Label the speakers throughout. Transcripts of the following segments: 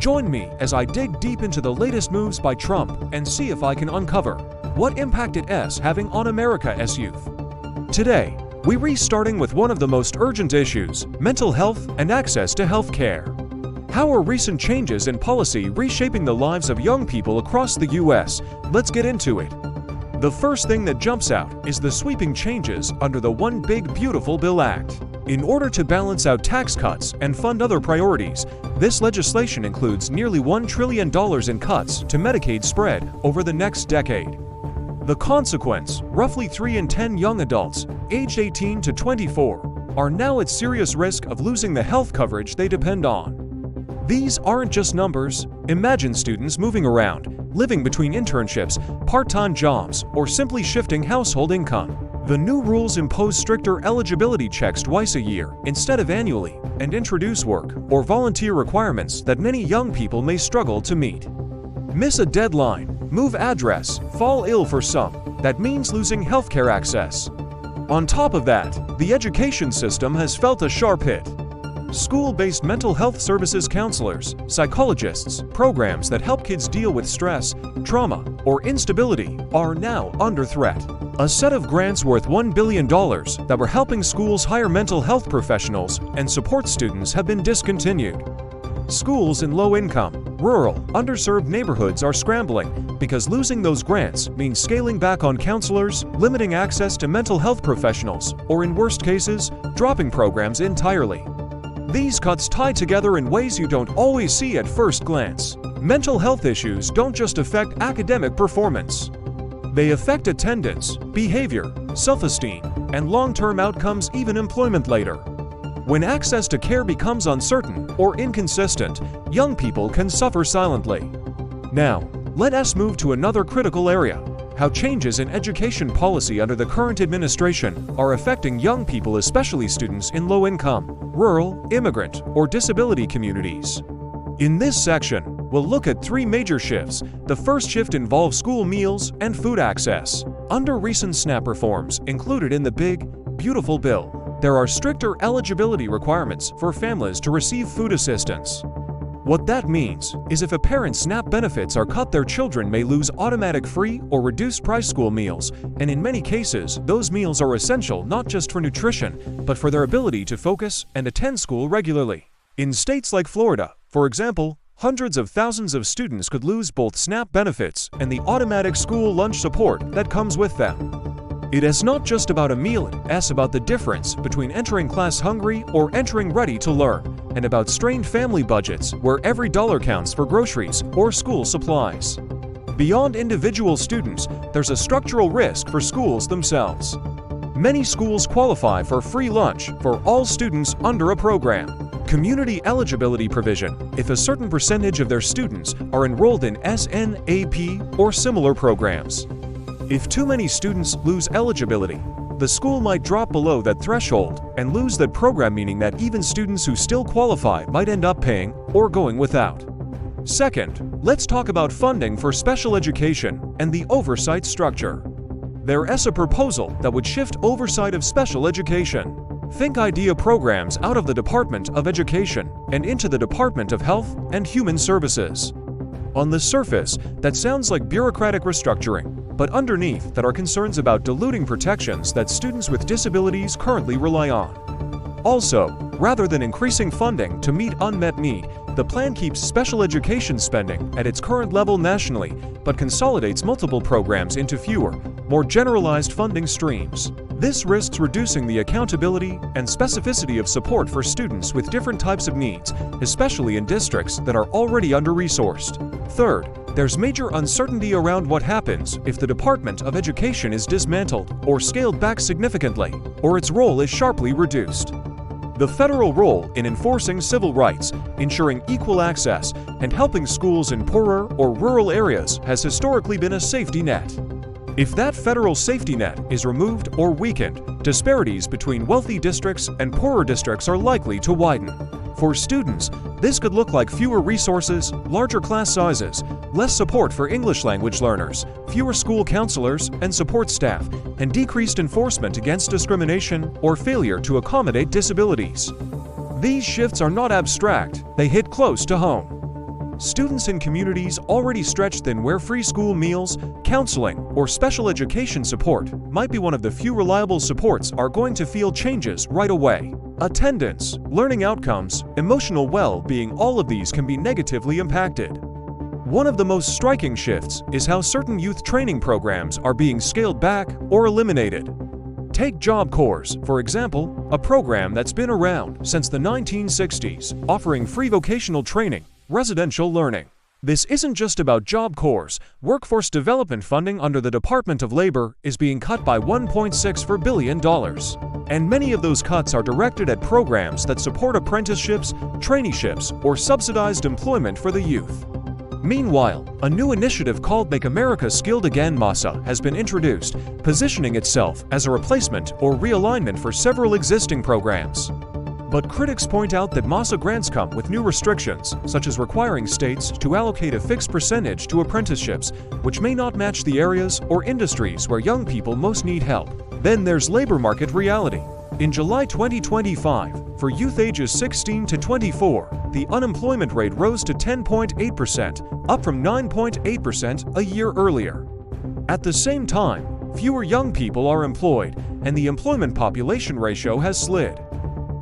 Speaker 1: Join me as I dig deep into the latest moves by Trump and see if I can uncover what impact it is having on America as youth. Today, we're restarting with one of the most urgent issues: mental health and access to health care. How are recent changes in policy reshaping the lives of young people across the U.S.? Let's get into it. The first thing that jumps out is the sweeping changes under the One Big Beautiful Bill Act. In order to balance out tax cuts and fund other priorities, this legislation includes nearly $1 trillion in cuts to Medicaid spread over the next decade. The consequence: roughly 3 in 10 young adults, aged 18 to 24, are now at serious risk of losing the health coverage they depend on. These aren't just numbers. Imagine students moving around, living between internships, part-time jobs, or simply shifting household income. The new rules impose stricter eligibility checks twice a year instead of annually, and introduce work or volunteer requirements that many young people may struggle to meet. Miss a deadline, move address, fall ill for some. That means losing healthcare access. On top of that, the education system has felt a sharp hit. School-based mental health services counselors, psychologists, programs that help kids deal with stress, trauma, or instability are now under threat. A set of grants worth $1 billion that were helping schools hire mental health professionals and support students have been discontinued. Schools in low-income, rural, underserved neighborhoods are scrambling because losing those grants means scaling back on counselors, limiting access to mental health professionals, or in worst cases, dropping programs entirely. These cuts tie together in ways you don't always see at first glance. Mental health issues don't just affect academic performance. They affect attendance, behavior, self-esteem, and long-term outcomes, even employment later. When access to care becomes uncertain or inconsistent, young people can suffer silently. Now, let us move to another critical area: how changes in education policy under the current administration are affecting young people, especially students in low-income, rural, immigrant, or disability communities. In this section, we'll look at 3 major shifts. The first shift involves school meals and food access. Under recent SNAP reforms included in the Big, Beautiful Bill, there are stricter eligibility requirements for families to receive food assistance. What that means is if a parent's SNAP benefits are cut, their children may lose automatic free or reduced price school meals, and in many cases, those meals are essential not just for nutrition, but for their ability to focus and attend school regularly. In states like Florida, for example, hundreds of thousands of students could lose both SNAP benefits and the automatic school lunch support that comes with them. It is not just about a meal, it's about the difference between entering class hungry or entering ready to learn, and about strained family budgets where every dollar counts for groceries or school supplies. Beyond individual students, there's a structural risk for schools themselves. Many schools qualify for free lunch for all students under a program. Community eligibility provision: if a certain percentage of their students are enrolled in SNAP or similar programs. If too many students lose eligibility, the school might drop below that threshold and lose that program, meaning that even students who still qualify might end up paying or going without. Second, let's talk about funding for special education and the oversight structure. There is a proposal that would shift oversight of special education. Think IDEA programs out of the Department of Education and into the Department of Health and Human Services. On the surface, that sounds like bureaucratic restructuring, but underneath that are concerns about diluting protections that students with disabilities currently rely on. Also, rather than increasing funding to meet unmet need, the plan keeps special education spending at its current level nationally, but consolidates multiple programs into fewer, more generalized funding streams. This risks reducing the accountability and specificity of support for students with different types of needs, especially in districts that are already under-resourced. Third, there's major uncertainty around what happens if the Department of Education is dismantled or scaled back significantly, or its role is sharply reduced. The federal role in enforcing civil rights, ensuring equal access, and helping schools in poorer or rural areas has historically been a safety net. If that federal safety net is removed or weakened, disparities between wealthy districts and poorer districts are likely to widen. For students, this could look like fewer resources, larger class sizes, less support for English language learners, fewer school counselors and support staff, and decreased enforcement against discrimination or failure to accommodate disabilities. These shifts are not abstract, they hit close to home. students in communities already stretched thin where free school meals, counseling, or special education support might be one of the few reliable supports are going to feel changes right away. Attendance, learning outcomes, emotional well-being, all of these can be negatively impacted. One of the most striking shifts is how certain youth training programs are being scaled back or eliminated. Take Job Corps, for example, a program that's been around since the 1960s, offering free vocational training, residential learning. This isn't just about Job Corps. Workforce development funding under the Department of Labor is being cut by $1.64 billion. And many of those cuts are directed at programs that support apprenticeships, traineeships, or subsidized employment for the youth. Meanwhile, a new initiative called Make America Skilled Again (MASA) has been introduced, positioning itself as a replacement or realignment for several existing programs. But critics point out that MASA grants come with new restrictions, such as requiring states to allocate a fixed percentage to apprenticeships, which may not match the areas or industries where young people most need help. Then there's labor market reality. In July 2025, for youth ages 16 to 24, the unemployment rate rose to 10.8%, up from 9.8% a year earlier. At the same time, fewer young people are employed, and the employment population ratio has slid.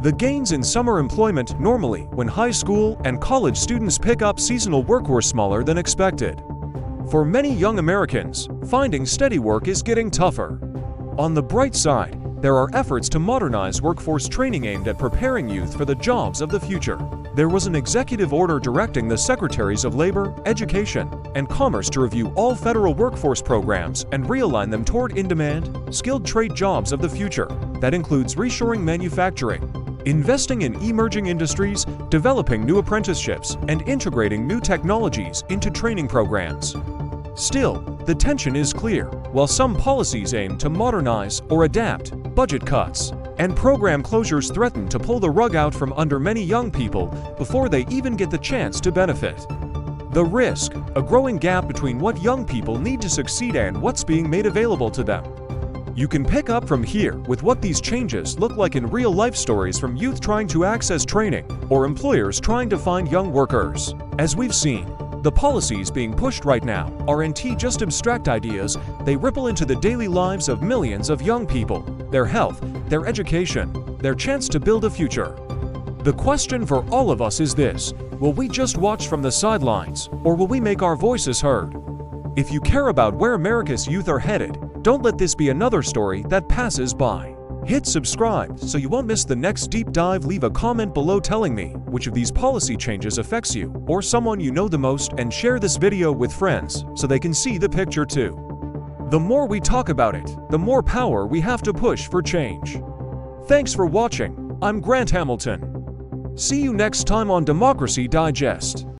Speaker 1: The gains in summer employment normally when high school and college students pick up seasonal work were smaller than expected. For many young Americans, finding steady work is getting tougher. On the bright side, there are efforts to modernize workforce training aimed at preparing youth for the jobs of the future. There was an executive order directing the Secretaries of Labor, Education, and Commerce to review all federal workforce programs and realign them toward in-demand, skilled trade jobs of the future. That includes reshoring manufacturing, investing in emerging industries, developing new apprenticeships, and integrating new technologies into training programs. Still, the tension is clear. While some policies aim to modernize or adapt, budget cuts and program closures threaten to pull the rug out from under many young people before they even get the chance to benefit. The risk: a growing gap between what young people need to succeed and what's being made available to them. You can pick up from here with what these changes look like in real-life stories from youth trying to access training or employers trying to find young workers. As we've seen, the policies being pushed right now aren't just abstract ideas, they ripple into the daily lives of millions of young people, their health, their education, their chance to build a future. The question for all of us is this: will we just watch from the sidelines, or will we make our voices heard? If you care about where America's youth are headed, don't let this be another story that passes by. Hit subscribe so you won't miss the next deep dive. Leave a comment below telling me which of these policy changes affects you or someone you know the most, and share this video with friends so they can see the picture too. The more we talk about it, the more power we have to push for change. Thanks for watching. I'm Grant Hamilton. See you next time on Democracy Digest.